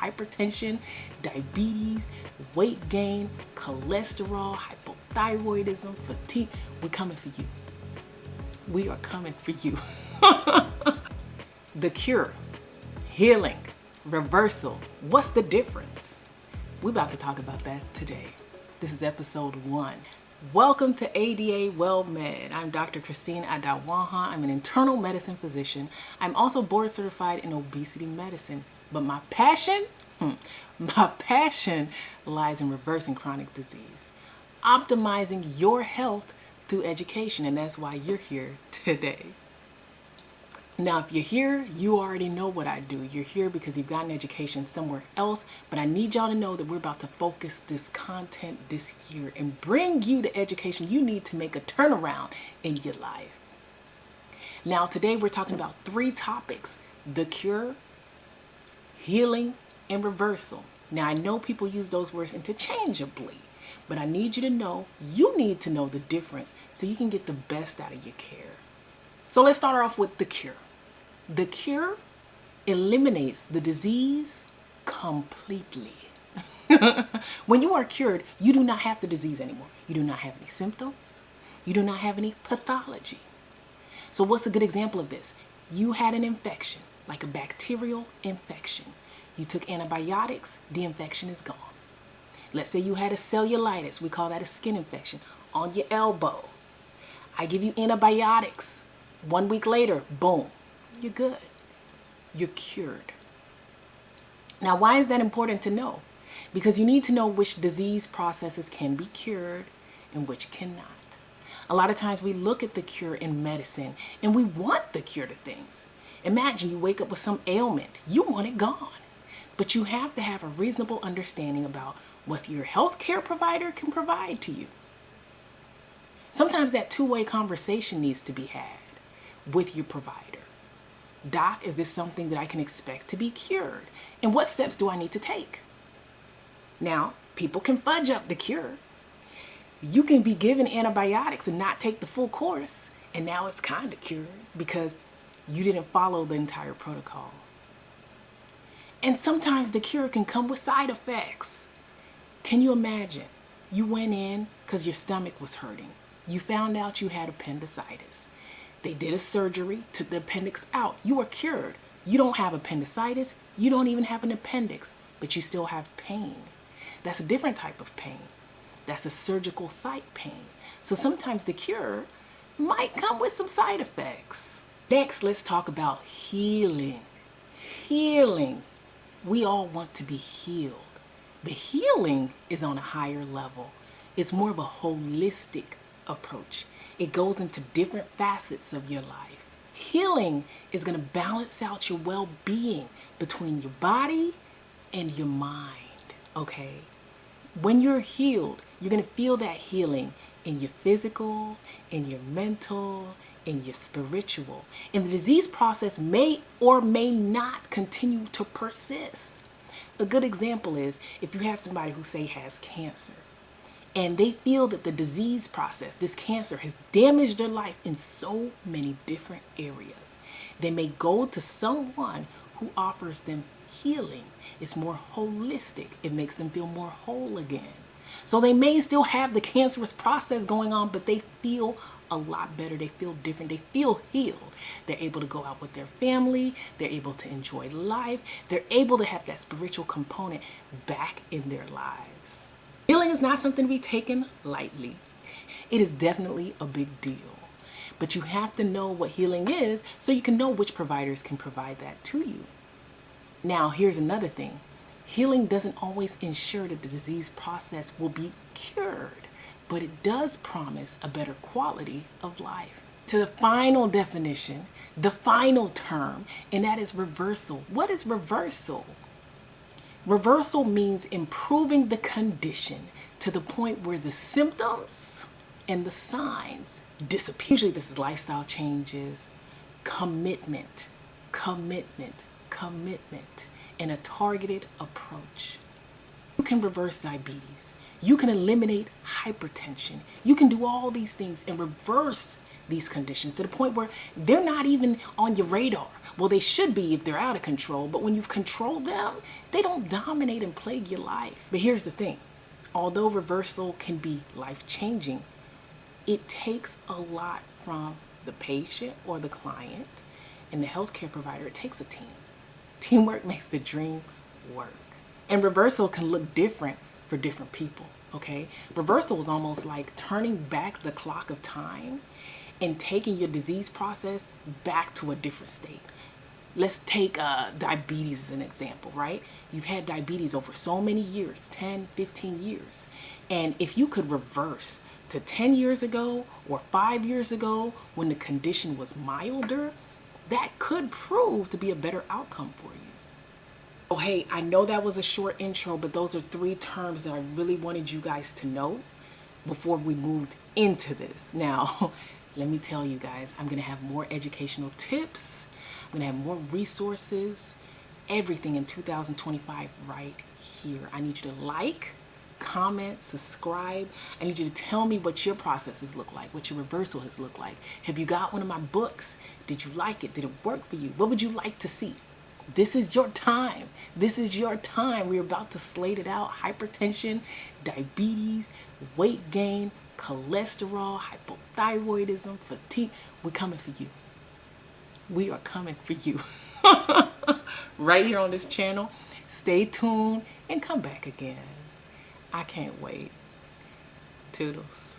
hypertension, diabetes, weight gain, cholesterol, hypothyroidism, fatigue. We're coming for you. We are coming for you. The cure, healing, reversal. What's the difference? We're about to talk about that today. This is episode 1. Welcome to ADA WellMed. I'm Dr. Christine Adawaha. I'm an internal medicine physician. I'm also board certified in obesity medicine. But my passion lies in reversing chronic disease, optimizing your health through education, and that's why you're here today. Now, if you're here, you already know what I do. You're here because you've gotten education somewhere else, but I need y'all to know that we're about to focus this content this year and bring you the education you need to make a turnaround in your life. Now, today we're talking about 3 topics: the cure, healing, and reversal. Now, I know people use those words interchangeably, but I need you to know, you need to know the difference so you can get the best out of your care. So let's start off with the cure. The cure eliminates the disease completely. When you are cured, you do not have the disease anymore. You do not have any symptoms. You do not have any pathology. So what's a good example of this? You had an infection, like a bacterial infection. You took antibiotics, the infection is gone. Let's say you had a cellulitis, we call that a skin infection, on your elbow. I give you antibiotics. 1 week later, boom, you're good. You're cured. Now, why is that important to know? Because you need to know which disease processes can be cured and which cannot. A lot of times we look at the cure in medicine and we want the cure to things. Imagine you wake up with some ailment. You want it gone. But you have to have a reasonable understanding about what your healthcare provider can provide to you. Sometimes that two-way conversation needs to be had with your provider. Doc, is this something that I can expect to be cured? And what steps do I need to take? Now, people can fudge up the cure. You can be given antibiotics and not take the full course, and now it's kind of cured because you didn't follow the entire protocol. And sometimes the cure can come with side effects. Can you imagine? You went in because your stomach was hurting. You found out you had appendicitis. They did a surgery, took the appendix out. You are cured. You don't have appendicitis. You don't even have an appendix, but you still have pain. That's a different type of pain. That's a surgical site pain. So sometimes the cure might come with some side effects. Next, let's talk about healing. Healing. We all want to be healed. The healing is on a higher level. It's more of a holistic approach. It goes into different facets of your life. Healing is going to balance out your well-being between your body and your mind, okay? When you're healed, you're going to feel that healing in your physical, in your mental, in your spiritual. And the disease process may or may not continue to persist. A good example is if you have somebody who, say, has cancer, and they feel that the disease process, this cancer, has damaged their life in so many different areas. They may go to someone who offers them healing. It's more holistic. It makes them feel more whole again. So they may still have the cancerous process going on, but they feel a lot better. They feel different. They feel healed. They're able to go out with their family. They're able to enjoy life. They're able to have that spiritual component back in their lives. Healing is not something to be taken lightly. It is definitely a big deal. But you have to know what healing is so you can know which providers can provide that to you. Now, here's another thing. Healing doesn't always ensure that the disease process will be cured, but it does promise a better quality of life. To the final definition, the final term, and that is reversal. What is reversal? Reversal means improving the condition to the point where the symptoms and the signs disappear. Usually this is lifestyle changes, commitment, and a targeted approach. You can reverse diabetes. You can eliminate hypertension. You can do all these things and reverse these conditions to the point where they're not even on your radar. Well, they should be if they're out of control, but when you've controlled them, they don't dominate and plague your life. But here's the thing. Although reversal can be life-changing, it takes a lot from the patient or the client and the healthcare provider. It takes a team. Teamwork makes the dream work. And reversal can look different for different people, okay? Reversal is almost like turning back the clock of time and taking your disease process back to a different state. Let's take diabetes as an example, right? You've had diabetes over so many years, 10, 15 years. And if you could reverse to 10 years ago or 5 years ago when the condition was milder, that could prove to be a better outcome for you. Oh, hey, I know that was a short intro, but those are 3 terms that I really wanted you guys to know before we moved into this. Now, let me tell you guys, I'm going to have more educational tips. I'm going to have more resources, everything in 2025 right here. I need you to like, comment, subscribe. I need you to tell me what your processes look like, what your reversal has looked like. Have you got one of my books? Did you like it? Did it work for you? What would you like to see? This is your time. This is your time. We're about to slate it out. Hypertension, diabetes, weight gain, cholesterol, hypothyroidism, fatigue. We're coming for you. We are coming for you. Right here on this channel. Stay tuned and come back again. I can't wait. Toodles.